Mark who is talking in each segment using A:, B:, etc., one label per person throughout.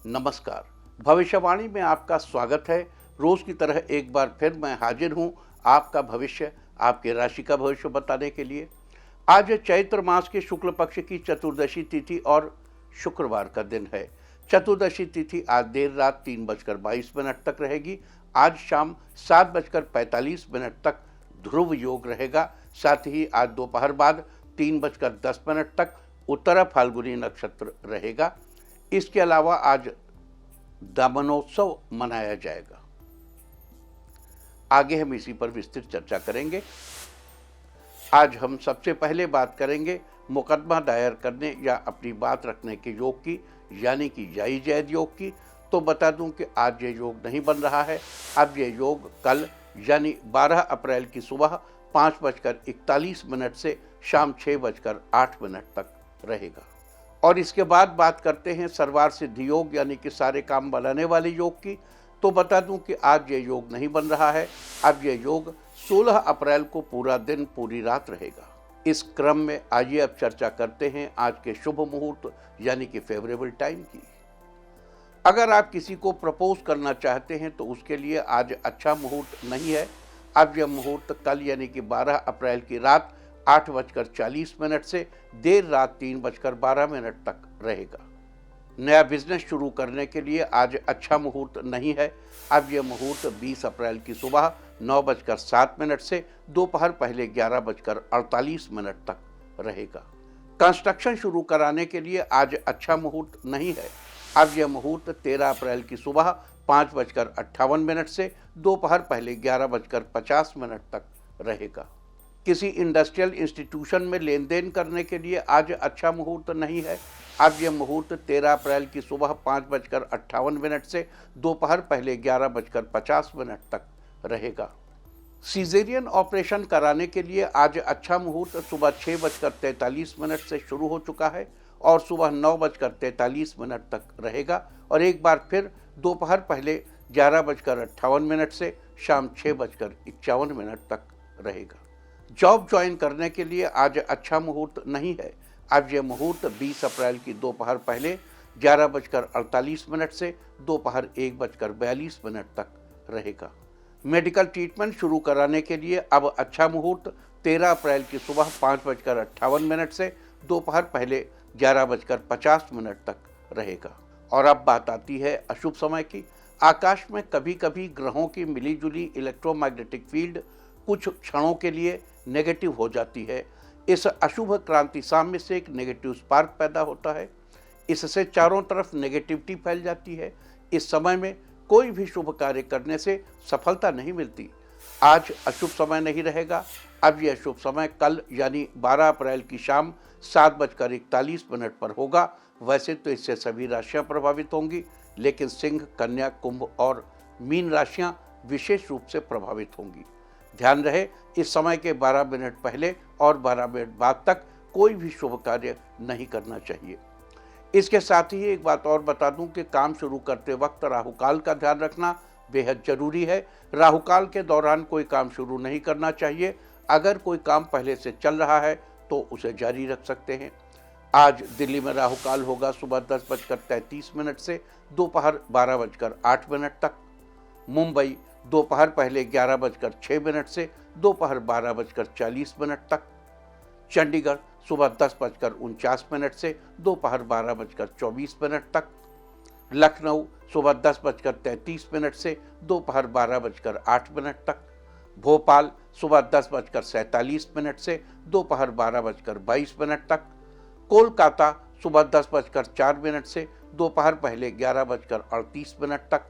A: नमस्कार। भविष्यवाणी में आपका स्वागत है। रोज की तरह एक बार फिर मैं हाजिर हूं आपका भविष्य, आपके राशि का भविष्य बताने के लिए। आज चैत्र मास के शुक्ल पक्ष की चतुर्दशी तिथि और शुक्रवार का दिन है। चतुर्दशी तिथि आज देर रात 3:22 तक रहेगी। आज शाम 7:45 तक ध्रुव योग रहेगा। साथ ही आज दोपहर बाद 3:10 तक उत्तरा फाल्गुनी नक्षत्र रहेगा। इसके अलावा आज दामनोत्सव मनाया जाएगा। आगे हम इसी पर विस्तृत चर्चा करेंगे। आज हम सबसे पहले बात करेंगे मुकदमा दायर करने या अपनी बात रखने के योग की, यानी कि जाई जैद योग की। तो बता दूं कि आज ये योग नहीं बन रहा है। अब ये योग कल यानी 12 अप्रैल की सुबह 5:41 से शाम 6:08 तक रहेगा। और इसके बाद बात करते हैं सर्वार सिद्धि योग यानी कि सारे काम बनाने वाले योग की। तो बता दूं कि आज ये योग नहीं बन रहा है। अब ये योग 16 अप्रैल को पूरा दिन पूरी रात रहेगा। इस क्रम में आइए अब चर्चा करते हैं आज के शुभ मुहूर्त यानी कि फेवरेबल टाइम की। अगर आप किसी को प्रपोज करना चाहते हैं तो उसके लिए आज अच्छा मुहूर्त नहीं है। अब यह मुहूर्त कल यानी कि 12 अप्रैल की रात 8:40 से देर रात 3:12 तक रहेगा। नया बिजनेस शुरू करने के लिए आज अच्छा मुहूर्त नहीं है। अब यह मुहूर्त 20 अप्रैल की सुबह 9:07 से दोपहर पहले 11:48 तक रहेगा। कंस्ट्रक्शन शुरू कराने के लिए आज अच्छा मुहूर्त नहीं है। अब यह मुहूर्त 13 अप्रैल की सुबह 5:58 से दोपहर पहले 11:50 तक रहेगा। किसी इंडस्ट्रियल इंस्टीट्यूशन में लेन देन करने के लिए आज अच्छा मुहूर्त नहीं है। अब यह मुहूर्त 13 अप्रैल की सुबह 5:58 से दोपहर पहले 11:50 तक रहेगा। सीजेरियन ऑपरेशन कराने के लिए आज अच्छा मुहूर्त सुबह 6:43 से शुरू हो चुका है और सुबह 9:43 तक रहेगा और एक बार फिर दोपहर पहले 11:58 से शाम 6:51 तक रहेगा। जॉब ज्वाइन करने के लिए आज अच्छा मुहूर्त नहीं है। अब यह मुहूर्त 20 अप्रैल की दोपहर पहले 11:48 से दोपहर 1:42 तक रहेगा। मेडिकल ट्रीटमेंट शुरू कराने के लिए अब अच्छा मुहूर्त 13 अप्रैल की सुबह 5:58 से दोपहर पहले 11:50 तक रहेगा। और अब बात आती है अशुभ समय की। आकाश में कभी कभी ग्रहों की मिलीजुली इलेक्ट्रोमैग्नेटिक फील्ड कुछ क्षणों के लिए नेगेटिव हो जाती है। इस अशुभ क्रांति साम्य से एक नेगेटिव स्पार्क पैदा होता है। इससे चारों तरफ नेगेटिविटी फैल जाती है। इस समय में कोई भी शुभ कार्य करने से सफलता नहीं मिलती। आज अशुभ समय नहीं रहेगा। अब यह शुभ समय कल यानी 12 अप्रैल की शाम 7:41 पर होगा। वैसे तो इससे सभी राशियां प्रभावित होंगी, लेकिन सिंह, कन्या, कुंभ और मीन राशियां विशेष रूप से प्रभावित होंगी। ध्यान रहे, इस समय के 12 मिनट पहले और 12 मिनट बाद तक कोई भी शुभ कार्य नहीं करना चाहिए। इसके साथ ही एक बात और बता दूं कि काम शुरू करते वक्त राहुकाल का ध्यान रखना बेहद जरूरी है। राहुकाल के दौरान कोई काम शुरू नहीं करना चाहिए। अगर कोई काम पहले से चल रहा है तो उसे जारी रख सकते हैं। आज दिल्ली में राहुकाल होगा सुबह 10:33 से दोपहर 12:08 तक। मुंबई दोपहर पहले 11:06 से दोपहर 12:40 तक। चंडीगढ़ सुबह 10:49 से दोपहर 12:24 तक। लखनऊ सुबह 10:33 से दोपहर 12:08 तक। भोपाल सुबह 10:47 से दोपहर 12:22 तक। कोलकाता सुबह 10:04 से दोपहर पहले 11:38 तक।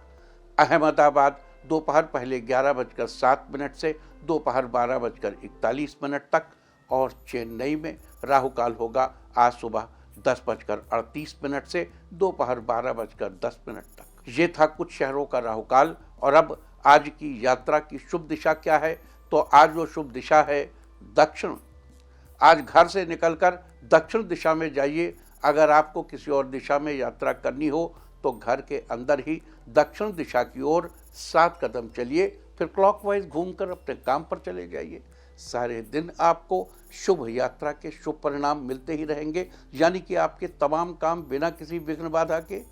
A: अहमदाबाद दोपहर पहले 11:07 से दोपहर 12:41 तक। और चेन्नई में राहुकाल होगा आज सुबह 10:38 से दोपहर 12:10 तक। ये था कुछ शहरों का राहुकाल। और अब आज की यात्रा की शुभ दिशा क्या है? तो आज वो शुभ दिशा है दक्षिण। आज घर से निकलकर दक्षिण दिशा में जाइए। अगर आपको किसी और दिशा में यात्रा करनी हो तो घर के अंदर ही दक्षिण दिशा की ओर 7 कदम चलिए, फिर क्लॉकवाइज घूमकर अपने काम पर चले जाइए। सारे दिन आपको शुभ यात्रा के शुभ परिणाम मिलते ही रहेंगे, यानी कि आपके तमाम काम बिना किसी विघ्न बाधा के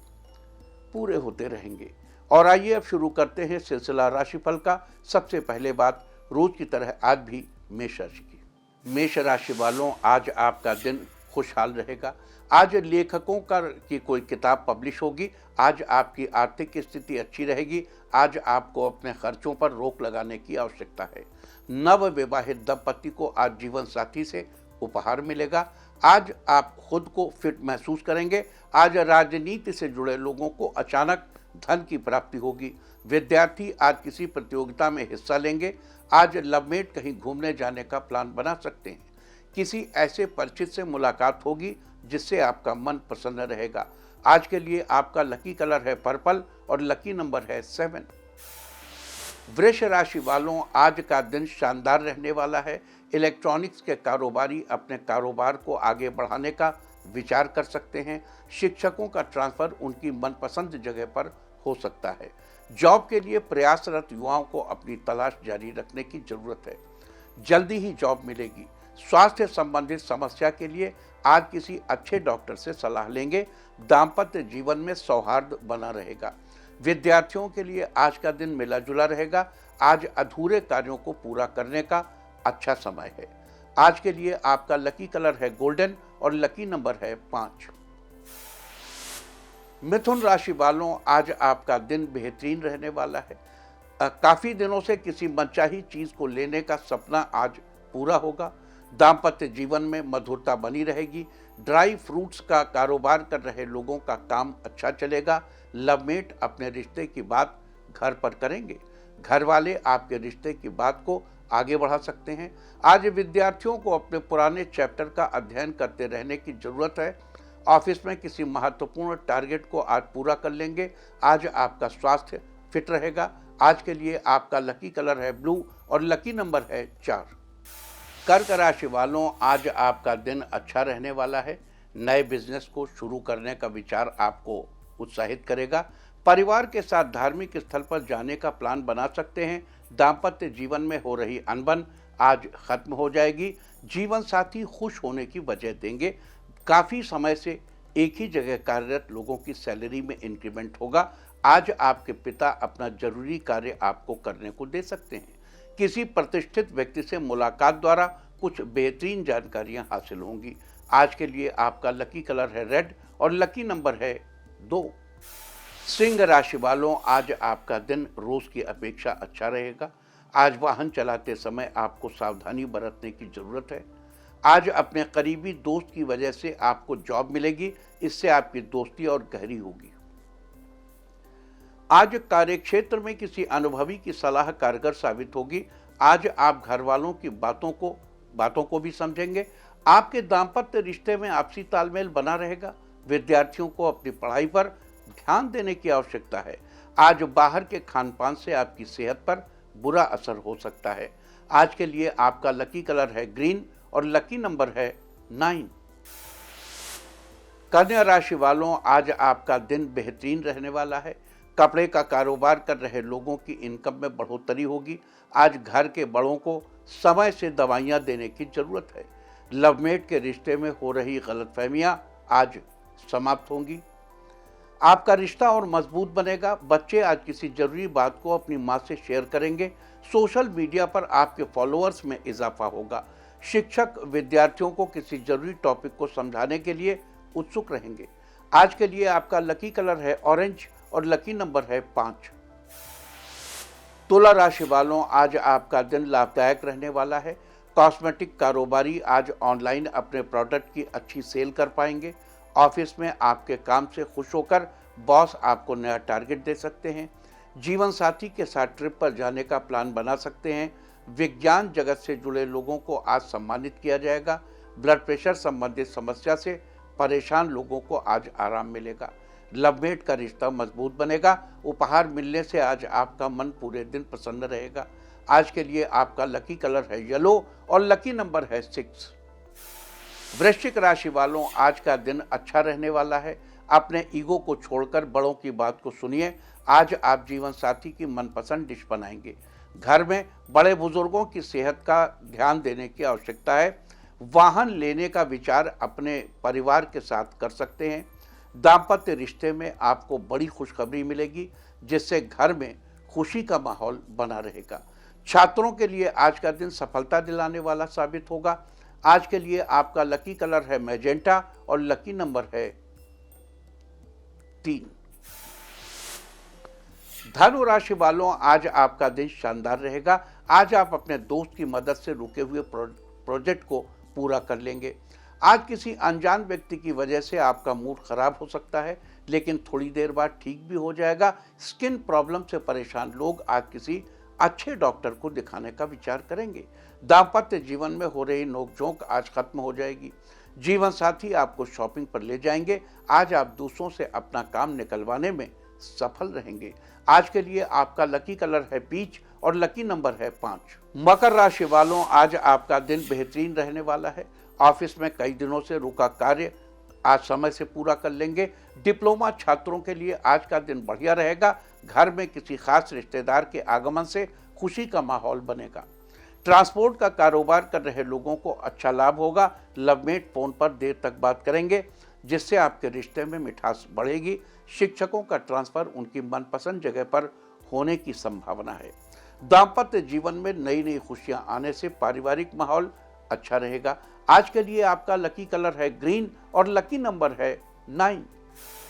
A: पूरे होते रहेंगे। और आइए अब शुरू करते हैं सिलसिला राशिफल का। सबसे पहले बात रोज की तरह आज भी मेष राशि की। मेष राशि वालों, आज आपका दिन खुशहाल रहेगा। आज लेखकों की कोई किताब पब्लिश होगी। आज आपकी आर्थिक स्थिति अच्छी रहेगी। आज आपको अपने खर्चों पर रोक लगाने की आवश्यकता है। नव विवाहित दंपति को आज जीवन साथी से उपहार मिलेगा। आज आप खुद को फिट महसूस करेंगे। आज राजनीति से जुड़े लोगों को अचानक धन की प्राप्ति होगी। विद्यार्थी आज किसी प्रतियोगिता में हिस्सा लेंगे। आज लवमेट कहीं घूमने जाने का प्लान बना सकते हैं। किसी ऐसे परिचित से मुलाकात होगी जिससे आपका मन प्रसन्न रहेगा। आज के लिए आपका लकी कलर है पर्पल और लकी नंबर है 7। वृष राशि वालों, आज का दिन शानदार रहने वाला है। इलेक्ट्रॉनिक्स के कारोबारी अपने कारोबार को आगे बढ़ाने का विचार कर सकते हैं। शिक्षकों का ट्रांसफर उनकी मनपसंद जगह पर हो सकता है। जॉब के लिए प्रयासरत युवाओं को अपनी तलाश जारी रखने की जरूरत है। जल्दी ही जॉब मिलेगी। स्वास्थ्य संबंधित समस्या के लिए आज किसी अच्छे डॉक्टर से सलाह लेंगे। दाम्पत्य जीवन में सौहार्द बना रहेगा। विद्यार्थियों के लिए आज का दिन मिला जुला रहेगा। आज अधूरे कार्यों को पूरा करने का अच्छा समय है। आज के लिए आपका लकी कलर है गोल्डन और लकी नंबर है 5। मिथुन राशि वालों, आज आपका दिन बेहतरीन रहने वाला है। काफी दिनों से किसी मनचाही चीज को लेने का सपना आज पूरा होगा। दाम्पत्य जीवन में मधुरता बनी रहेगी। ड्राई फ्रूट्स का कारोबार कर रहे लोगों का काम अच्छा चलेगा। लवमेट अपने रिश्ते की बात घर पर करेंगे। घर वाले आपके रिश्ते की बात को आगे बढ़ा सकते हैं। आज विद्यार्थियों को अपने पुराने चैप्टर का अध्ययन करते रहने की जरूरत है। ऑफिस में किसी महत्वपूर्ण टारगेट को आज पूरा कर लेंगे। आज आपका स्वास्थ्य फिट रहेगा। आज के लिए आपका लकी कलर है ब्लू और लकी नंबर है 4। कर्क राशि वालों, आज आपका दिन अच्छा रहने वाला है। नए बिजनेस को शुरू करने का विचार आपको उत्साहित करेगा। परिवार के साथ धार्मिक स्थल पर जाने का प्लान बना सकते हैं। दाम्पत्य जीवन में हो रही अनबन आज खत्म हो जाएगी। जीवन साथी खुश होने की वजह देंगे। काफ़ी समय से एक ही जगह कार्यरत लोगों की सैलरी में इंक्रीमेंट होगा। आज आपके पिता अपना जरूरी कार्य आपको करने को दे सकते हैं। किसी प्रतिष्ठित व्यक्ति से मुलाकात द्वारा कुछ बेहतरीन जानकारियां हासिल होंगी। आज के लिए आपका लकी कलर है रेड और लकी नंबर है 2। सिंह राशि वालों, आज आपका दिन रोज की अपेक्षा अच्छा रहेगा। आज वाहन चलाते समय आपको सावधानी बरतने की जरूरत है। आज अपने करीबी दोस्त की वजह से आपको जॉब मिलेगी। इससे आपकी दोस्ती और गहरी होगी। आज कार्यक्षेत्र में किसी अनुभवी की सलाह कारगर साबित होगी। आज आप घर वालों की बातों को भी समझेंगे। आपके दाम्पत्य रिश्ते में आपसी तालमेल बना रहेगा। विद्यार्थियों को अपनी पढ़ाई पर ध्यान देने की आवश्यकता है। आज बाहर के खान पान से आपकी सेहत पर बुरा असर हो सकता है। आज के लिए आपका लकी कलर है ग्रीन और लकी नंबर है 9। कन्या राशि वालों, आज आपका दिन बेहतरीन रहने वाला है। कपड़े का कारोबार कर रहे लोगों की इनकम में बढ़ोतरी होगी। आज घर के बड़ों को समय से दवाइयां देने की जरूरत है। लवमेट के रिश्ते में हो रही गलतफहमियां आज समाप्त होंगी। आपका रिश्ता और मजबूत बनेगा। बच्चे आज किसी जरूरी बात को अपनी मां से शेयर करेंगे। सोशल मीडिया पर आपके फॉलोअर्स में इजाफा होगा। शिक्षक विद्यार्थियों को किसी जरूरी टॉपिक को समझाने के लिए उत्सुक रहेंगे। आज के लिए आपका लकी कलर है ऑरेंज और लकी नंबर है 5। तुला राशि वालों, आज आपका दिन लाभदायक रहने वाला है। कॉस्मेटिक कारोबारी आज ऑनलाइन अपने प्रोडक्ट की अच्छी सेल कर पाएंगे। ऑफिस में आपके काम से खुश होकर बॉस आपको नया टारगेट दे सकते हैं। जीवन साथी के साथ ट्रिप पर जाने का प्लान बना सकते हैं। विज्ञान जगत से जुड़े लोगों को आज सम्मानित किया जाएगा। ब्लड प्रेशर संबंधित समस्या से परेशान लोगों को आज आराम मिलेगा। लवमेट का रिश्ता मजबूत बनेगा। उपहार मिलने से आज आपका मन पूरे दिन प्रसन्न रहेगा। आज के लिए आपका लकी कलर है येलो और लकी नंबर है 6। वृश्चिक राशि वालों, आज का दिन अच्छा रहने वाला है। अपने ईगो को छोड़कर बड़ों की बात को सुनिए। आज आप जीवन साथी की मनपसंद डिश बनाएंगे। घर में बड़े बुजुर्गों की सेहत का ध्यान देने की आवश्यकता है। वाहन लेने का विचार अपने परिवार के साथ कर सकते हैं। दाम्पत्य रिश्ते में आपको बड़ी खुशखबरी मिलेगी, जिससे घर में खुशी का माहौल बना रहेगा। छात्रों के लिए आज का दिन सफलता दिलाने वाला साबित होगा। आज के लिए आपका लकी कलर है मैजेंटा और लकी नंबर है 3। धनु राशि वालों, आज आपका दिन शानदार रहेगा। आज आप अपने दोस्त की मदद से रुके हुए प्रोजेक्ट को पूरा कर लेंगे। आज किसी अनजान व्यक्ति की वजह से आपका मूड खराब हो सकता है, लेकिन थोड़ी देर बाद ठीक भी हो जाएगा। स्किन प्रॉब्लम से परेशान लोग आज किसी अच्छे डॉक्टर को दिखाने का विचार करेंगे। दाम्पत्य जीवन में हो रही नोकझोंक आज खत्म हो जाएगी। जीवन साथी आपको शॉपिंग पर ले जाएंगे। आज आप दूसरों से अपना काम निकलवाने में सफल रहेंगे। आज के लिए आपका लकी कलर है पीच और लकी नंबर है 5। मकर राशि वालों, आज आपका दिन बेहतरीन रहने वाला है। ऑफिस में कई दिनों से रुका कार्य आज समय से पूरा कर लेंगे। डिप्लोमा छात्रों के लिए आज का दिन बढ़िया रहेगा। घर में किसी खास रिश्तेदार के आगमन से खुशी का माहौल बनेगा। ट्रांसपोर्ट का कारोबार कर रहे लोगों को अच्छा लाभ होगा। लवमेट फोन पर देर तक बात करेंगे, जिससे आपके रिश्ते में मिठास बढ़ेगी। शिक्षकों का ट्रांसफर उनकी मनपसंद जगह पर होने की संभावना है। दाम्पत्य जीवन में नई नई खुशियां आने से पारिवारिक माहौल अच्छा रहेगा। आज के लिए आपका लकी कलर है ग्रीन और लकी नंबर है 9।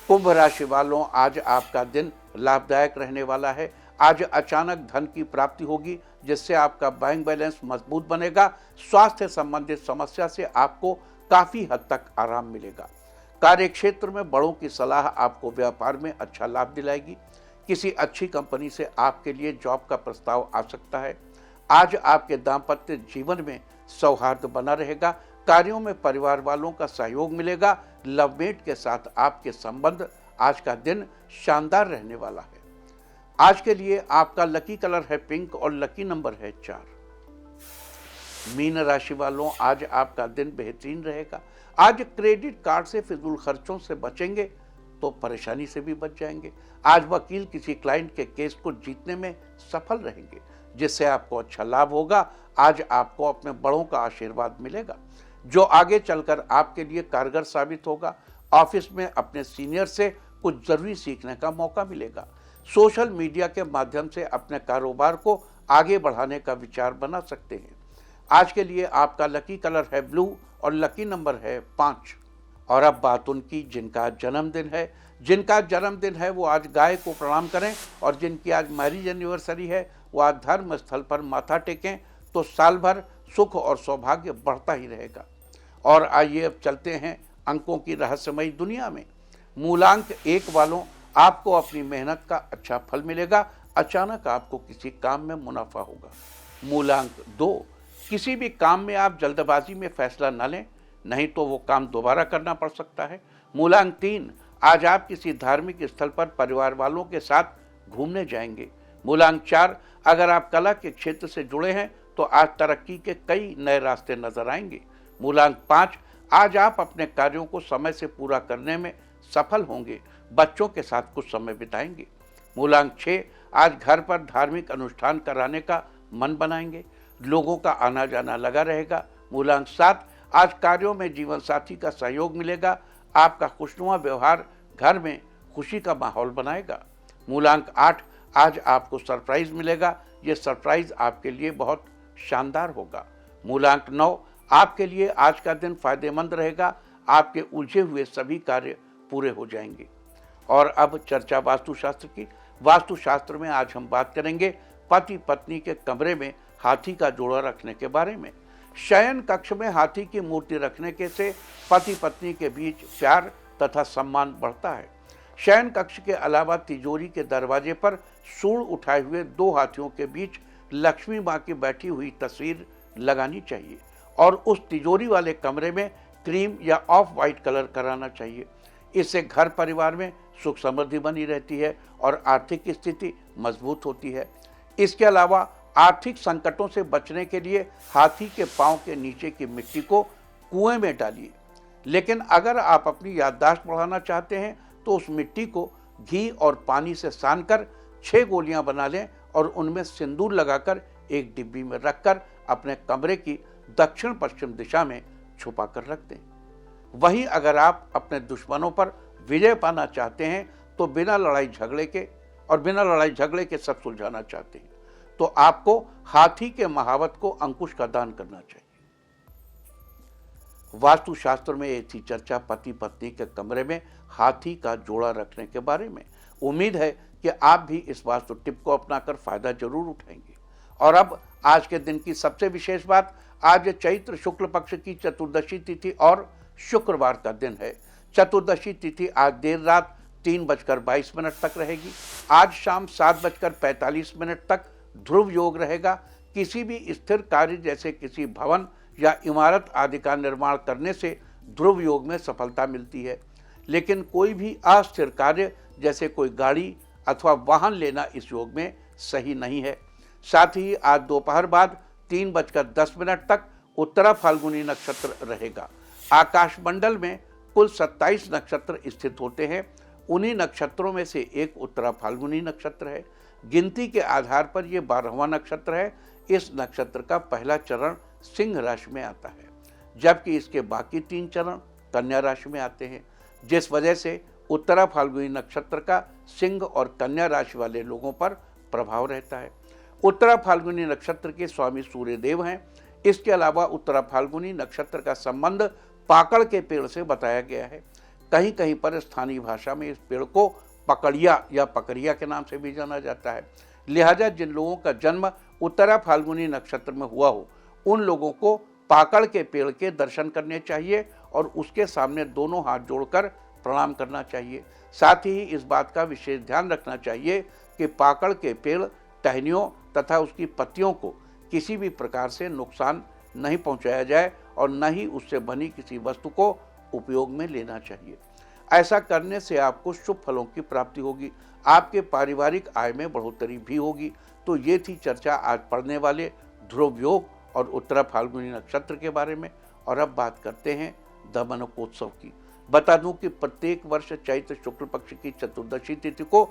A: कुंभ राशि वालों, आज आपका दिन लाभदायक रहने वाला है। आज अचानक धन की प्राप्ति होगी, जिससे आपका बैंक बैलेंस मजबूत बनेगा। स्वास्थ्य संबंधित समस्या से आपको काफी हद तक आराम मिलेगा। कार्य क्षेत्र में बड़ों की सलाह आपको व्यापार में अच्छा लाभ दिलाएगी। किसी अच्छी कंपनी से आपके लिए जॉब का प्रस्ताव आ सकता है। आज आपके दाम्पत्य जीवन में सौहार्द बना रहेगा। कार्यों में परिवार वालों का सहयोग मिलेगा। लवमेट के साथ आपके संबंध आज का दिन शानदार रहने वाला है। आज के लिए आपका लकी कलर है पिंक और लकी नंबर है 4। मीन राशि वालों, आज आपका दिन बेहतरीन रहेगा। आज क्रेडिट कार्ड से फिजूल खर्चों से बचेंगे तो परेशानी से भी बच जाएंगे। आज वकील किसी क्लाइंट के केस को जीतने में सफल रहेंगे, जिससे आपको अच्छा लाभ होगा। आज आपको अपने बड़ों का आशीर्वाद मिलेगा, जो आगे चलकर आपके लिए कारगर साबित होगा। ऑफिस में अपने सीनियर से कुछ जरूरी सीखने का मौका मिलेगा। सोशल मीडिया के माध्यम से अपने कारोबार को आगे बढ़ाने का विचार बना सकते हैं। आज के लिए आपका लकी कलर है ब्लू और लकी नंबर है 5। और अब बात उनकी जिनका जन्मदिन है। जिनका जन्मदिन है वो आज गाय को प्रणाम करें, और जिनकी आज मैरिज एनिवर्सरी है वो आज धर्म स्थल पर माथा टेकें, तो साल भर सुख और सौभाग्य बढ़ता ही रहेगा। और आइए अब चलते हैं अंकों की रहस्यमयी दुनिया में। मूलांक 1 वालों, आपको अपनी मेहनत का अच्छा फल मिलेगा। अचानक आपको किसी काम में मुनाफा होगा। मूलांक 2, किसी भी काम में आप जल्दबाजी में फैसला न लें, नहीं तो वो काम दोबारा करना पड़ सकता है। मूलांक 3, आज आप किसी धार्मिक स्थल पर परिवार वालों के साथ घूमने जाएंगे। मूलांक 4, अगर आप कला के क्षेत्र से जुड़े हैं तो आज तरक्की के कई नए रास्ते नजर आएंगे। मूलांक 5, आज आप अपने कार्यों को समय से पूरा करने में सफल होंगे। बच्चों के साथ कुछ समय बिताएंगे। मूलांक 6, आज घर पर धार्मिक अनुष्ठान कराने का मन बनाएंगे। लोगों का आना जाना लगा रहेगा। मूलांक 7, आज कार्यों में जीवन साथी का सहयोग मिलेगा। आपका खुशनुमा व्यवहार घर में खुशी का माहौल बनाएगा। मूलांक 8, आज आपको सरप्राइज मिलेगा। ये सरप्राइज आपके लिए बहुत शानदार होगा। मूलांक 9, आपके लिए आज का दिन फायदेमंद रहेगा। आपके उलझे हुए सभी कार्य पूरे हो जाएंगे। और अब चर्चा वास्तुशास्त्र की। वास्तुशास्त्र में आज हम बात करेंगे पति पत्नी के कमरे में हाथी का जोड़ा रखने के बारे में। शयन कक्ष में हाथी की मूर्ति रखने के से पति पत्नी के बीच प्यार तथा सम्मान बढ़ता है। शयन कक्ष के अलावा तिजोरी के दरवाजे पर सूंड उठाए हुए 2 हाथियों के बीच लक्ष्मी माँ की बैठी हुई तस्वीर लगानी चाहिए, और उस तिजोरी वाले कमरे में क्रीम या ऑफ वाइट कलर कराना चाहिए। इससे घर परिवार में सुख समृद्धि बनी रहती है और आर्थिक स्थिति मजबूत होती है। इसके अलावा आर्थिक संकटों से बचने के लिए हाथी के पांव के नीचे की मिट्टी को कुएं में डालिए। लेकिन अगर आप अपनी याददाश्त बढ़ाना चाहते हैं तो उस मिट्टी को घी और पानी से सानकर 6 गोलियां बना लें और उनमें सिंदूर लगाकर एक डिब्बी में रखकर अपने कमरे की दक्षिण पश्चिम दिशा में छुपा कर रख दें। वहीं अगर आप अपने दुश्मनों पर विजय पाना चाहते हैं तो बिना लड़ाई झगड़े के, और बिना लड़ाई झगड़े के सब सुलझाना चाहते हैं तो आपको हाथी के महावत को अंकुश का दान करना चाहिए। वास्तुशास्त्र में एक थी चर्चा पति पत्नी के कमरे में हाथी का जोड़ा रखने के बारे में। उम्मीद है कि आप भी इस वास्तु टिप को अपनाकर फायदा जरूर उठाएंगे। और अब आज के दिन की सबसे विशेष बात, आज चैत्र शुक्ल पक्ष की चतुर्दशी तिथि और शुक्रवार का दिन है। चतुर्दशी तिथि आज देर रात 3:22 तक रहेगी। आज शाम 7:45 तक ध्रुव योग रहेगा। किसी भी स्थिर कार्य जैसे किसी भवन या इमारत आदि का निर्माण करने से ध्रुव योग में सफलता मिलती है, लेकिन कोई भी अस्थिर कार्य जैसे कोई गाड़ी अथवा वाहन लेना इस योग में सही नहीं है। साथ ही आज दोपहर बाद 3:10 तक उत्तरा फाल्गुनी नक्षत्र रहेगा। आकाशमंडल में कुल 27 नक्षत्र स्थित होते हैं। उन्हीं नक्षत्रों में से एक उत्तरा फाल्गुनी नक्षत्र है। गिनती के आधार पर यह 12वां नक्षत्र है। इस नक्षत्र का पहला चरण सिंह राशि में आता है, जबकि इसके बाकी 3 चरण कन्या राशि में आते हैं, जिस वजह से उत्तरा फाल्गुनी नक्षत्र का सिंह और कन्या राशि वाले लोगों पर प्रभाव रहता है। उत्तरा फाल्गुनी नक्षत्र के स्वामी सूर्यदेव हैं। इसके अलावा उत्तरा फाल्गुनी नक्षत्र का संबंध पाकड़ के पेड़ से बताया गया है। कहीं कहीं पर स्थानीय भाषा में इस पेड़ को पकड़िया या पकड़िया के नाम से भी जाना जाता है। लिहाजा जिन लोगों का जन्म उत्तरा फाल्गुनी नक्षत्र में हुआ हो उन लोगों को पाकड़ के पेड़ के दर्शन करने चाहिए और उसके सामने दोनों हाथ जोड़कर प्रणाम करना चाहिए। साथ ही इस बात का विशेष ध्यान रखना चाहिए कि पाकड़ के पेड़ टहनियों तथा उसकी पत्तियों को किसी भी प्रकार से नुकसान नहीं पहुंचाया जाए और न ही उससे बनी किसी वस्तु को उपयोग में लेना चाहिए। ऐसा करने से आपको शुभ फलों की प्राप्ति होगी। आपके पारिवारिक आय में बढ़ोतरी भी होगी। तो ये थी चर्चा आज पढ़ने वाले ध्रुव योग और उत्तरा फाल्गुनी नक्षत्र के बारे में। और अब बात करते हैं दमनकोत्सव की। बता दूं कि प्रत्येक वर्ष चैत्र शुक्ल पक्ष की चतुर्दशी तिथि को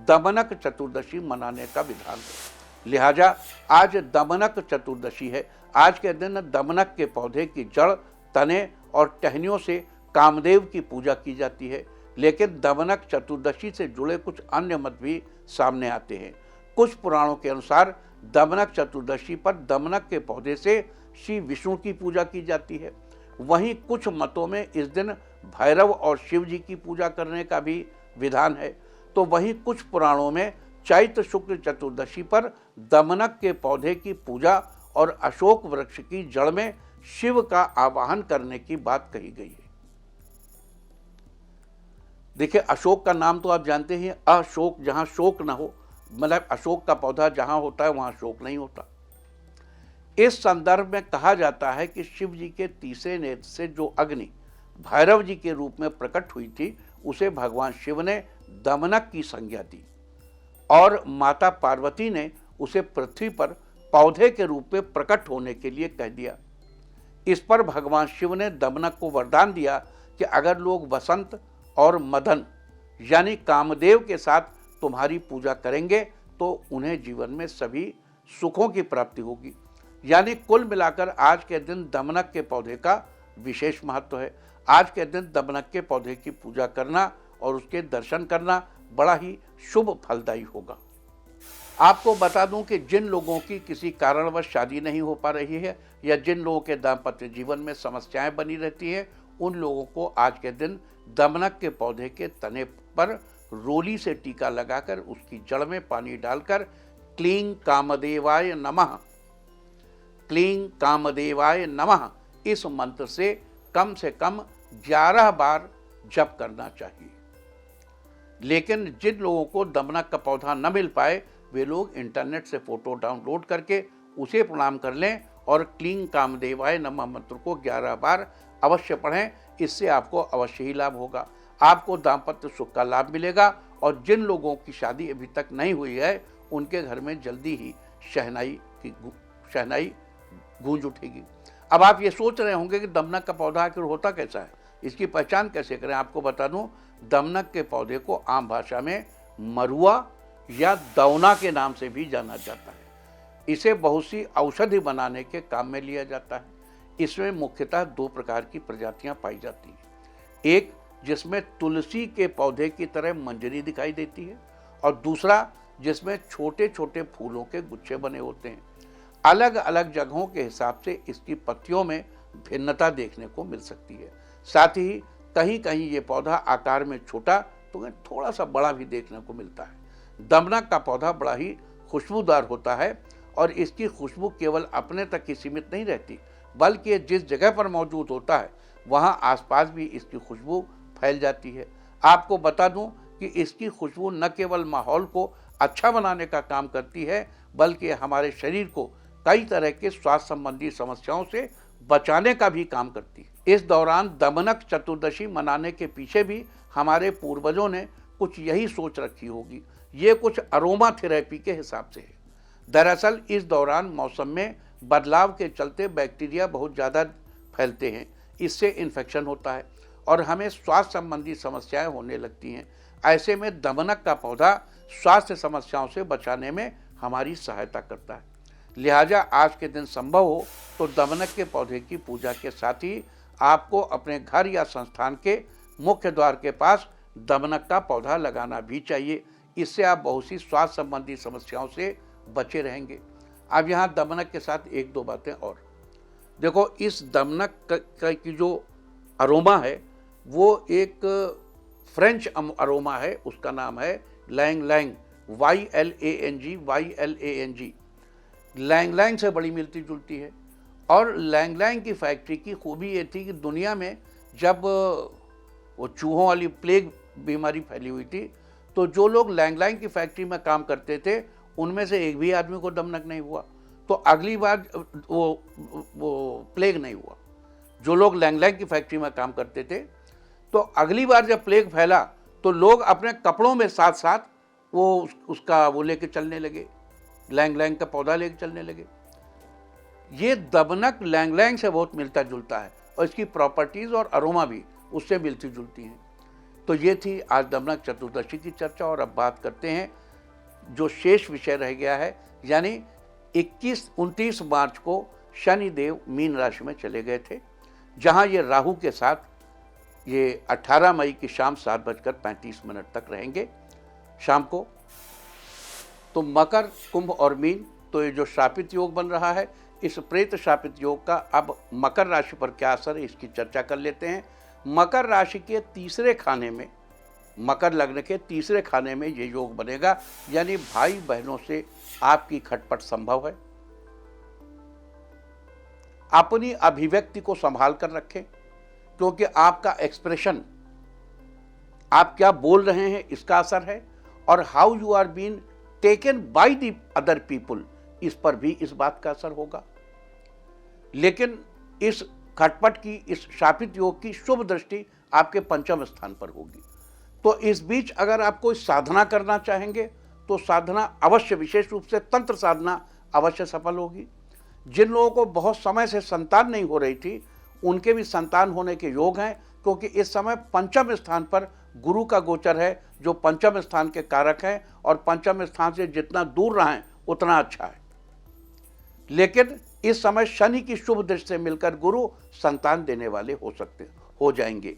A: दमनक चतुर्दशी मनाने का विधान है। लिहाजा आज दमनक चतुर्दशी है। आज के दिन दमनक के पौधे की जड़, तने और टहनियों से कामदेव की पूजा की जाती है। लेकिन दमनक चतुर्दशी से जुड़े कुछ अन्य मत भी सामने आते हैं। कुछ पुराणों के अनुसार दमनक चतुर्दशी पर दमनक के पौधे से श्री विष्णु की पूजा की जाती है। वहीं कुछ मतों में इस दिन भैरव और शिव जी की पूजा करने का भी विधान है। तो वहीं कुछ पुराणों में चैत्र शुक्ल चतुर्दशी पर दमनक के पौधे की पूजा और अशोक वृक्ष की जड़ में शिव का आवाहन करने की बात कही गई है। देखिए, अशोक का नाम तो आप जानते हैं। अशोक, जहां शोक न हो, मतलब अशोक का पौधा जहां होता है वहां शोक नहीं होता। इस संदर्भ में कहा जाता है कि शिव जी के तीसरे नेत्र से जो अग्नि भैरव जी के रूप में प्रकट हुई थी, उसे भगवान शिव ने दमनक की संज्ञा दी और माता पार्वती ने उसे पृथ्वी पर पौधे के रूप में प्रकट होने के लिए कह दिया। इस पर भगवान शिव ने दमनक को वरदान दिया कि अगर लोग वसंत और मदन यानी कामदेव के साथ तुम्हारी पूजा करेंगे तो उन्हें जीवन में सभी सुखों की प्राप्ति होगी। यानी कुल मिलाकर आज के दिन दमनक के पौधे का विशेष महत्व है। आज के दिन दमनक के पौधे की पूजा करना और उसके दर्शन करना बड़ा ही शुभ फलदायी होगा। आपको बता दूं कि जिन लोगों की किसी कारणवश शादी नहीं हो पा रही है या जिन लोगों के दाम्पत्य जीवन में समस्याएं बनी रहती है, उन लोगों को आज के दिन दमनक के पौधे के तने पर रोली से टीका लगाकर उसकी जड़ में पानी डालकर क्लीं कामदेवाय नमः, क्लीं कामदेवाय नमः इस मंत्र से कम 11 बार जप करना चाहिए। लेकिन जिन लोगों को दमनक का पौधा न मिल पाए, वे लोग इंटरनेट से फोटो डाउनलोड करके उसे प्रणाम कर लें और क्लीं कामदेवाय नमः मंत्र को 11 बार अवश्य पढ़ें। इससे आपको अवश्य ही लाभ होगा। आपको दाम्पत्य सुख का लाभ मिलेगा और जिन लोगों की शादी अभी तक नहीं हुई है, उनके घर में जल्दी ही शहनाई गूंज उठेगी। अब आप ये सोच रहे होंगे कि दमनक का पौधा आखिर होता कैसा है, इसकी पहचान कैसे करें। आपको बता दूं, दमनक के पौधे को आम भाषा में मरुआ या दौना के नाम से भी जाना जाता है। इसे बहुत सी औषधि बनाने के काम में लिया जाता है। इसमें मुख्यतः 2 प्रकार की प्रजातियां पाई जाती हैं। एक जिसमें तुलसी के पौधे की तरह मंजरी दिखाई देती है, और दूसरा जिसमें छोटे छोटे फूलों के गुच्छे बने होते हैं। अलग अलग जगहों के हिसाब से इसकी पत्तियों में भिन्नता देखने को मिल सकती है। साथ ही कहीं कहीं ये पौधा आकार में छोटा तो थोड़ा सा बड़ा भी देखने को मिलता है। दमनक का पौधा बड़ा ही खुशबूदार होता है, और इसकी खुशबू केवल अपने तक ही सीमित नहीं रहती, बल्कि ये जिस जगह पर मौजूद होता है वहाँ आसपास भी इसकी खुशबू फैल जाती है। आपको बता दूं कि इसकी खुशबू न केवल माहौल को अच्छा बनाने का काम करती है, बल्कि हमारे शरीर को कई तरह के स्वास्थ्य संबंधी समस्याओं से बचाने का भी काम करती है। इस दौरान दमनक चतुर्दशी मनाने के पीछे भी हमारे पूर्वजों ने कुछ यही सोच रखी होगी। ये कुछ अरोमा थेरेपी के हिसाब से है। दरअसल इस दौरान मौसम में बदलाव के चलते बैक्टीरिया बहुत ज़्यादा फैलते हैं, इससे इन्फेक्शन होता है और हमें स्वास्थ्य संबंधी समस्याएं होने लगती हैं। ऐसे में दमनक का पौधा स्वास्थ्य समस्याओं से बचाने में हमारी सहायता करता है। लिहाजा आज के दिन संभव हो तो दमनक के पौधे की पूजा के साथ ही आपको अपने घर या संस्थान के मुख्य द्वार के पास दमनक का पौधा लगाना भी चाहिए। इससे आप बहुत सी स्वास्थ्य संबंधी समस्याओं से बचे रहेंगे। अब यहाँ दमनक के साथ एक दो बातें और देखो। इस दमनक की जो अरोमा है वो एक फ्रेंच अरोमा है, उसका नाम है ylang ylang, YLANG। Ylang ylang से बड़ी मिलती जुलती है। और लैंग लैंग की फैक्ट्री की खूबी ये थी कि दुनिया में जब वो चूहों वाली प्लेग बीमारी फैली हुई थी, तो जो लोग लैंग लैंग की फैक्ट्री में काम करते थे उनमें से एक भी आदमी को दमनक नहीं हुआ। तो अगली बार वो प्लेग नहीं हुआ। जो लोग लैंग लैंग की फैक्ट्री में काम करते थे, तो अगली बार जब प्लेग फैला तो लोग अपने कपड़ों में साथ साथ वो उसका वो लेके चलने लगे, लैंग लैंग का पौधा लेके चलने लगे। ये दमनक लैंग लैंग से बहुत मिलता जुलता है और इसकी प्रॉपर्टीज और अरोमा भी उससे मिलती जुलती हैं। तो ये थी आज दमनक चतुर्दशी की चर्चा। और अब बात करते हैं जो शेष विषय रह गया है, यानी 29 मार्च को शनिदेव मीन राशि में चले गए थे, जहां ये राहु के साथ ये 18 मई की शाम 7:35 तक रहेंगे शाम को। तो मकर, कुंभ और मीन, तो ये जो शापित योग बन रहा है, इस प्रेत शापित योग का अब मकर राशि पर क्या असर है इसकी चर्चा कर लेते हैं। मकर राशि के तीसरे खाने में, मकर लग्न के तीसरे खाने में ये योग बनेगा, यानी भाई बहनों से आपकी खटपट संभव है। अपनी अभिव्यक्ति को संभाल कर रखें, क्योंकि आपका एक्सप्रेशन, आप क्या बोल रहे हैं इसका असर है, और how you are been taken by the other people, इस पर भी इस बात का असर होगा। लेकिन इस खटपट की, इस शापित योग की शुभ दृष्टि आपके पंचम स्थान पर होगी। तो इस बीच अगर आप कोई साधना करना चाहेंगे तो साधना अवश्य, विशेष रूप से तंत्र साधना अवश्य सफल होगी। जिन लोगों को बहुत समय से संतान नहीं हो रही थी, उनके भी संतान होने के योग हैं, क्योंकि इस समय पंचम स्थान पर गुरु का गोचर है, जो पंचम स्थान के कारक हैं, और पंचम स्थान से जितना दूर रहें उतना अच्छा है। लेकिन इस समय शनि की शुभ दृष्टि से मिलकर गुरु संतान देने वाले हो जाएंगे,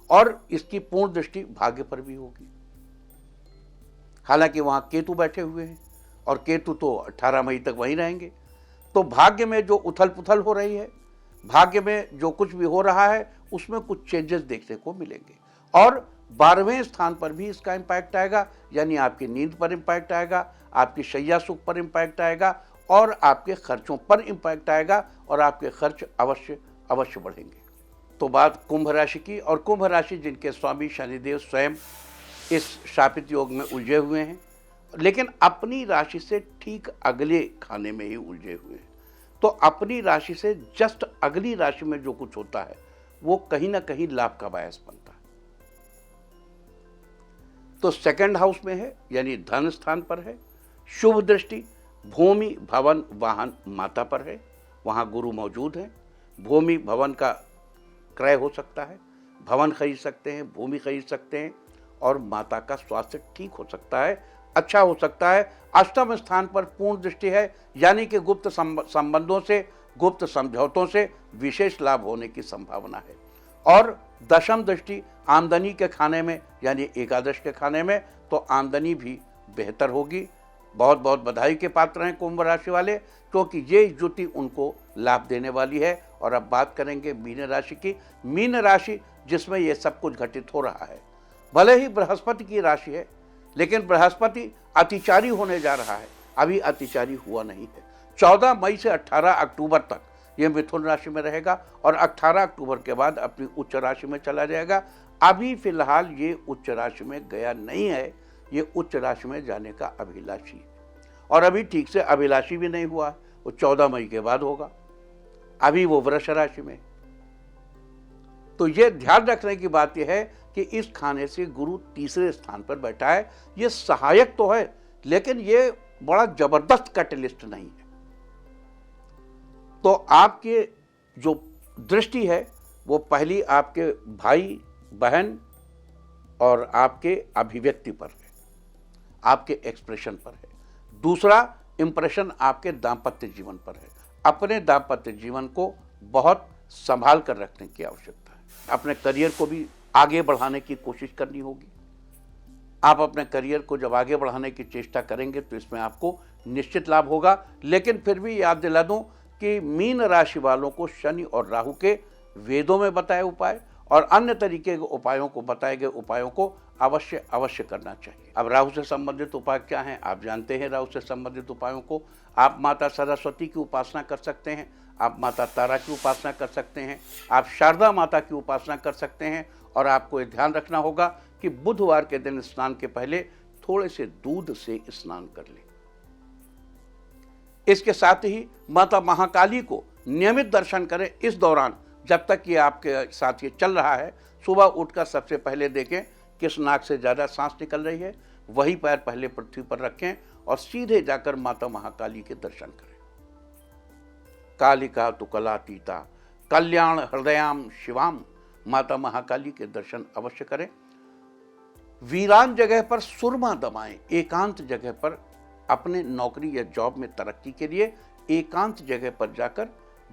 A: और इसकी पूर्ण दृष्टि भाग्य पर भी होगी। हालांकि वहां केतु बैठे हुए हैं, और केतु तो 18 मई तक वहीं रहेंगे। तो भाग्य में जो उथल पुथल हो रही है, भाग्य में जो कुछ भी हो रहा है, उसमें कुछ चेंजेस देखने को मिलेंगे। और 12वें स्थान पर भी इसका इम्पैक्ट आएगा, यानी आपकी नींद पर इम्पैक्ट आएगा, आपकी शैया सुख पर इम्पैक्ट आएगा, और आपके खर्चों पर इम्पैक्ट आएगा, और आपके खर्च अवश्य बढ़ेंगे। तो बात कुंभ राशि की, और कुंभ राशि जिनके स्वामी शनिदेव स्वयं इस शापित योग में उलझे हुए हैं, लेकिन अपनी राशि से ठीक अगले खाने में ही उलझे हुए हैं। तो अपनी राशि से जस्ट अगली राशि में जो कुछ होता है वो कहीं ना कहीं लाभ का बायस बनता है। तो सेकंड हाउस में है, यानी धन स्थान पर है। शुभ दृष्टि भूमि, भवन, वाहन, माता पर है। वहाँ गुरु मौजूद हैं। भूमि भवन का क्रय हो सकता है, भवन खरीद सकते हैं, भूमि खरीद सकते हैं, और माता का स्वास्थ्य ठीक हो सकता है, अच्छा हो सकता है। अष्टम स्थान पर पूर्ण दृष्टि है, यानी कि गुप्त संबंधों से, गुप्त समझौतों से विशेष लाभ होने की संभावना है। और दशम दृष्टि आमदनी के खाने में यानी एकादश के खाने में, तो आमदनी भी बेहतर होगी। बहुत बहुत बधाई के पात्र हैं कुंभ राशि वाले, क्योंकि ये युति उनको लाभ देने वाली है। और अब बात करेंगे मीन राशि की। मीन राशि जिसमें ये सब कुछ घटित हो रहा है, भले ही बृहस्पति की राशि है, लेकिन बृहस्पति अतिचारी होने जा रहा है, अभी अतिचारी हुआ नहीं है। 14 मई से 18 अक्टूबर तक ये मिथुन राशि में रहेगा और 18 अक्टूबर के बाद अपनी उच्च राशि में चला जाएगा। अभी फिलहाल ये उच्च राशि में गया नहीं है, ये उच्च राशि में जाने का अभिलाषी है, और अभी ठीक से अभिलाषी भी नहीं हुआ, वो 14 मई के बाद होगा। अभी वो वृष राशि में। तो ये ध्यान रखने की बात यह है कि इस खाने से गुरु तीसरे स्थान पर बैठा है। ये सहायक तो है, लेकिन ये बड़ा जबरदस्त कैटलिस्ट नहीं है। तो आपके जो दृष्टि है वो पहली आपके भाई बहन और आपके अभिव्यक्ति पर है, आपके एक्सप्रेशन पर है। दूसरा इंप्रेशन आपके दाम्पत्य जीवन पर है। अपने दाम्पत्य जीवन को बहुत संभाल कर रखने की आवश्यकता है। अपने करियर को भी आगे बढ़ाने की कोशिश करनी होगी। आप अपने करियर को जब आगे बढ़ाने की चेष्टा करेंगे तो इसमें आपको निश्चित लाभ होगा। लेकिन फिर भी याद दिला दूं कि मीन राशि वालों को शनि और राहु के वेदों में बताए उपाय और अन्य तरीके के उपायों को, बताए गए उपायों को अवश्य करना चाहिए। अब राहु से संबंधित उपाय क्या हैं आप जानते हैं। राहु से संबंधित उपायों को आप माता सरस्वती की उपासना कर सकते हैं, आप माता तारा की उपासना कर सकते हैं, आप शारदा माता की उपासना कर सकते हैं। और आपको ये ध्यान रखना होगा कि बुधवार के दिन स्नान के पहले थोड़े से दूध से स्नान कर लें। इसके साथ ही माता महाकाली को नियमित दर्शन करें इस दौरान, जब तक ये आपके साथ ये चल रहा है। सुबह उठकर सबसे पहले देखें किस नाक से ज़्यादा सांस निकल रही है, वही पैर पहले पृथ्वी पर रखें और सीधे जाकर माता महाकाली के दर्शन करें। कालिका तु कलातीता कल्याण हृदयाम शिवाम, माता महाकाली के दर्शन अवश्य करें। वीरान जगह पर सुरमा दबाएं, एकांत जगह पर अपने नौकरी या जॉब में तरक्की के लिए एकांत जगह पर जाकर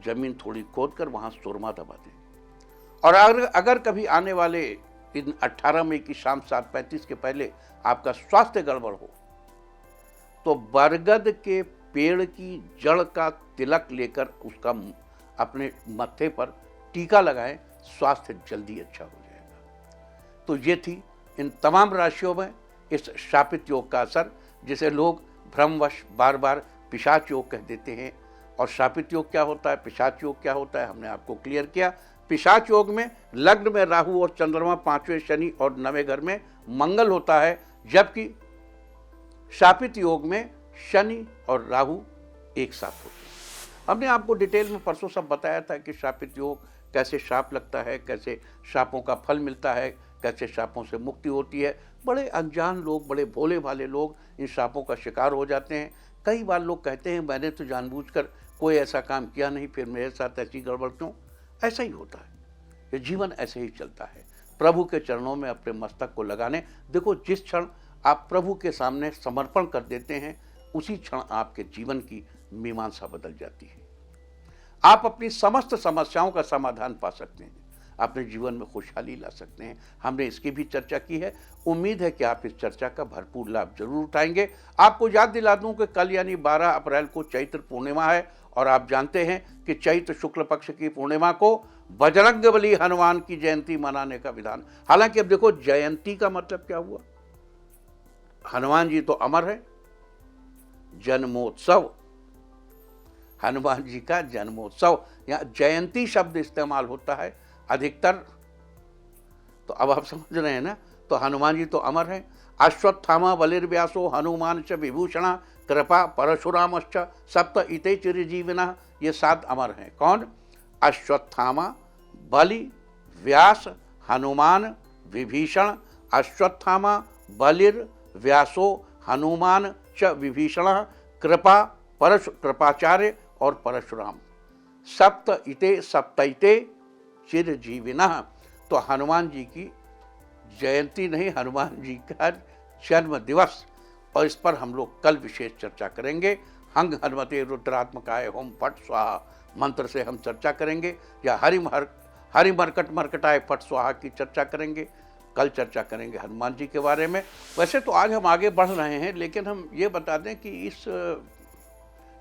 A: जमीन थोड़ी खोद कर वहां सुरमा दबा दें। और अगर कभी आने वाले दिन 18 मई की शाम 7:35 के पहले आपका स्वास्थ्य गड़बड़ हो तो बरगद के पेड़ की जड़ का तिलक लेकर उसका अपने मत्थे पर टीका लगाएं, स्वास्थ्य जल्दी अच्छा हो जाएगा। तो ये थी इन तमाम राशियों में इस शापित योग का असर, जिसे लोग भ्रमवश बार बार पिशाच योग कह देते हैं। और शापित योग क्या होता है, पिशाच योग क्या होता है, हमने आपको क्लियर किया। पिशाच योग में लग्न में राहु और चंद्रमा, 5वें शनि और 9वें घर में मंगल होता है, जबकि शापित योग में शनि और राहु एक साथ होते हैं। हमने आपको डिटेल में परसों सब बताया था कि शापित योग कैसे शाप लगता है, कैसे शापों का फल मिलता है, कैसे शापों से मुक्ति होती है। बड़े अनजान लोग, बड़े भोले भाले लोग इन शापों का शिकार हो जाते हैं। कई बार लोग कहते हैं मैंने तो जानबूझकर कोई ऐसा काम किया नहीं, फिर मेरे साथ ऐसी गड़बड़ क्यों। ऐसा ही होता है, ये जीवन ऐसे ही चलता है। प्रभु के चरणों में अपने मस्तक को लगाने, देखो जिस क्षण आप प्रभु के सामने समर्पण कर देते हैं उसी क्षण आपके जीवन की मीमांसा बदल जाती है। आप अपनी समस्त समस्याओं का समाधान पा सकते हैं, अपने जीवन में खुशहाली ला सकते हैं। हमने इसकी भी चर्चा की है। उम्मीद है कि आप इस चर्चा का भरपूर लाभ जरूर उठाएंगे। आपको याद दिला दूं कि कल यानी 12 अप्रैल को चैत्र पूर्णिमा है और आप जानते हैं कि चैत्र शुक्ल पक्ष की पूर्णिमा को बजरंगबली हनुमान की जयंती मनाने का विधान। हालांकि अब देखो जयंती का मतलब क्या हुआ, हनुमान जी तो अमर है, जन्मोत्सव, हनुमान जी का जन्मोत्सव, यहाँ जयंती शब्द इस्तेमाल होता है अधिकतर। तो अब आप समझ रहे हैं ना, तो हनुमान जी तो अमर हैं। अश्वत्थामा बलिर्व्यासो हनुमान च विभूषणा कृपा परशुरामश्च सप्त इते चिरजीविनः, ये 7 अमर हैं। कौन? अश्वत्थामा, बलि, व्यास, हनुमान, विभीषण। अश्वत्थामा, बलिर, व्यासो, हनुमान च विभीषण, कृपा, कृपाचार्य और परशुराम। सप्तइते चिरजीविनः। तो हनुमान जी की जयंती नहीं, हनुमान जी का जन्म दिवस, और इस पर हम लोग कल विशेष चर्चा करेंगे। हंग हनुमते रुद्रात्मकाय होम फट स्वाहा मंत्र से हम चर्चा करेंगे, या हरि मरकट मरकटाए फट स्वाहा की चर्चा करेंगे। कल चर्चा करेंगे हनुमान जी के बारे में। वैसे तो आज हम आगे बढ़ रहे हैं, लेकिन हम ये बता दें कि इस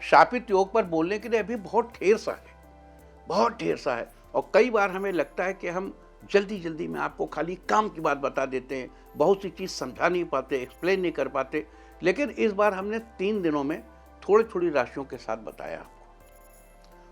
A: शापित योग पर बोलने के लिए अभी बहुत ढेर सा है, बहुत ढेर सा है। और कई बार हमें लगता है कि हम जल्दी जल्दी में आपको खाली काम की बात बता देते हैं, बहुत सी चीज़ समझा नहीं पाते, एक्सप्लेन नहीं कर पाते। लेकिन इस बार हमने 3 दिनों में थोड़ी थोड़ी राशियों के साथ बताया आपको।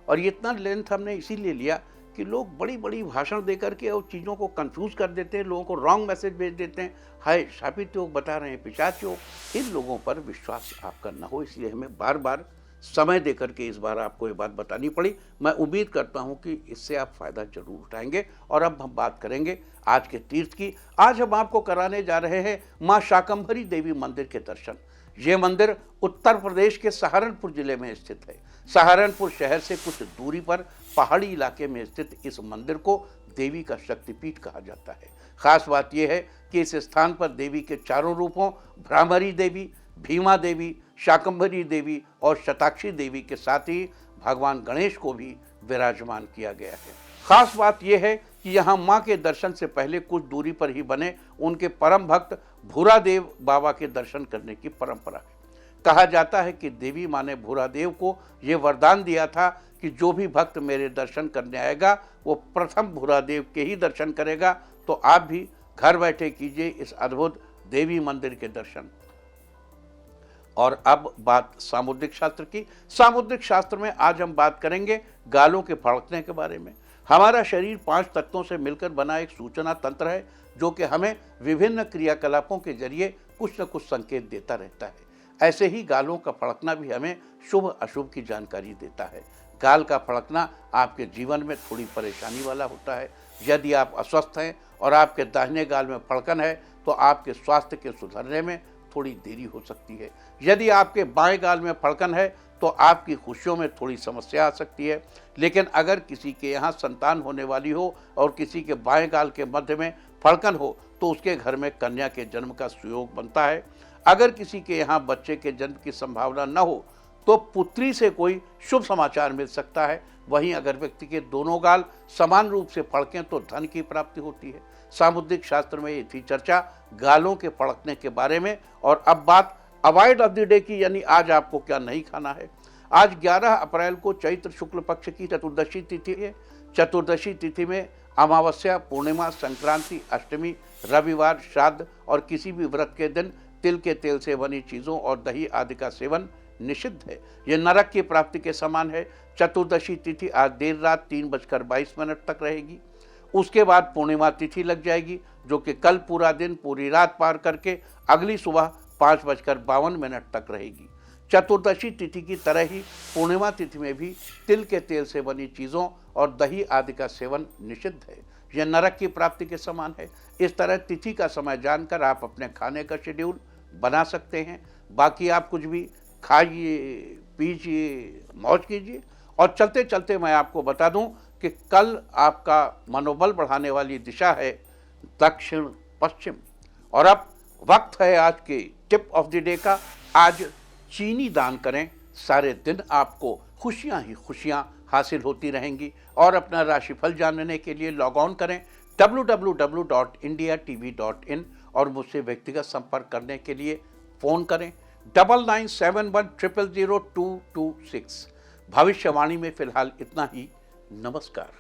A: और ये इतना लेंथ हमने इसीलिए लिया कि लोग बड़ी बड़ी भाषण दे करके और चीज़ों को कंफ्यूज कर देते हैं, लोगों को रॉन्ग मैसेज भेज देते हैं, हाय शापित योग बता रहे हैं, पिशाच योग। इन लोगों पर विश्वास आपका न हो, इसलिए हमें बार बार समय दे करके इस बार आपको ये बात बतानी पड़ी। मैं उम्मीद करता हूँ कि इससे आप फायदा जरूर उठाएंगे। और अब हम बात करेंगे आज के तीर्थ की। आज हम आपको कराने जा रहे हैं माँ शाकंभरी देवी मंदिर के दर्शन। ये मंदिर उत्तर प्रदेश के सहारनपुर जिले में स्थित है। सहारनपुर शहर से कुछ दूरी पर पहाड़ी इलाके में स्थित इस मंदिर को देवी का शक्तिपीठ कहा जाता है। खास बात यह है कि इस स्थान पर देवी के चारों रूपों भ्रामरी देवी, भीमा देवी, शाकंभरी देवी और शताक्षी देवी के साथ ही भगवान गणेश को भी विराजमान किया गया है। खास बात यह है कि यहाँ माँ के दर्शन से पहले कुछ दूरी पर ही बने उनके परम भक्त भूरादेव बाबा के दर्शन करने की परंपरा है। कहा जाता है कि देवी माँ ने भूरादेव को ये वरदान दिया था कि जो भी भक्त मेरे दर्शन करने आएगा वो प्रथम भूरादेव के ही दर्शन करेगा। तो आप भी घर बैठे कीजिए इस अद्भुत देवी मंदिर के दर्शन। और अब बात सामुद्रिक शास्त्र की। सामुद्रिक शास्त्र में आज हम बात करेंगे गालों के फड़कने के बारे में। हमारा शरीर 5 तत्वों से मिलकर बना एक सूचना तंत्र है, जो कि हमें विभिन्न क्रियाकलापों के जरिए कुछ न कुछ संकेत देता रहता है। ऐसे ही गालों का फड़कना भी हमें शुभ अशुभ की जानकारी देता है। गाल का फड़कना आपके जीवन में थोड़ी परेशानी वाला होता है। यदि आप अस्वस्थ हैं और आपके दाहिने गाल में फड़कन है तो आपके स्वास्थ्य के सुधरने में थोड़ी देरी हो सकती है। यदि आपके बाएं गाल में फड़कन है तो आपकी खुशियों में थोड़ी समस्या आ सकती है। लेकिन अगर किसी के यहाँ संतान होने वाली हो और किसी के बाएं गाल के मध्य में फड़कन हो तो उसके घर में कन्या के जन्म का सुयोग बनता है। अगर किसी के यहाँ बच्चे के जन्म की संभावना न हो तो पुत्री से कोई शुभ समाचार मिल सकता है। वहीं अगर व्यक्ति के दोनों गाल समान रूप से फड़कें तो धन की प्राप्ति होती है। सामुद्रिक शास्त्र में ये थी चर्चा गालों के फड़कने के बारे में। और अब बात अवॉइड ऑफ द डे की, यानी आज आपको क्या नहीं खाना है। आज 11 अप्रैल को चैत्र शुक्ल पक्ष की चतुर्दशी तिथि है। चतुर्दशी तिथि में अमावस्या, पूर्णिमा, संक्रांति, अष्टमी, रविवार, श्राद्ध और किसी भी व्रत के दिन तिल के तेल से बनी चीज़ों और दही आदि का सेवन निषिद्ध है। यह नरक की प्राप्ति के समान है। चतुर्दशी तिथि आज देर रात 3:22 तक रहेगी। उसके बाद पूर्णिमा तिथि लग जाएगी, जो कि कल पूरा दिन पूरी रात पार करके अगली सुबह 5:52 तक रहेगी। चतुर्दशी तिथि की तरह ही पूर्णिमा तिथि में भी तिल के तेल से बनी चीज़ों और दही आदि का सेवन निषिद्ध है। यह नरक की प्राप्ति के समान है। इस तरह तिथि का समय जानकर आप अपने खाने का शेड्यूल बना सकते हैं। बाकी आप कुछ भी खाइए, पीजिए, मौज कीजिए। और चलते चलते मैं आपको बता दूं कि कल आपका मनोबल बढ़ाने वाली दिशा है दक्षिण पश्चिम। और अब वक्त है आज के टिप ऑफ द डे का। आज चीनी दान करें, सारे दिन आपको खुशियां ही खुशियां हासिल होती रहेंगी। और अपना राशिफल जानने के लिए लॉग ऑन करें www.indiatv.in और मुझसे व्यक्तिगत संपर्क करने के लिए फ़ोन करें 9971000226। भविष्यवाणी में फिलहाल इतना ही। नमस्कार।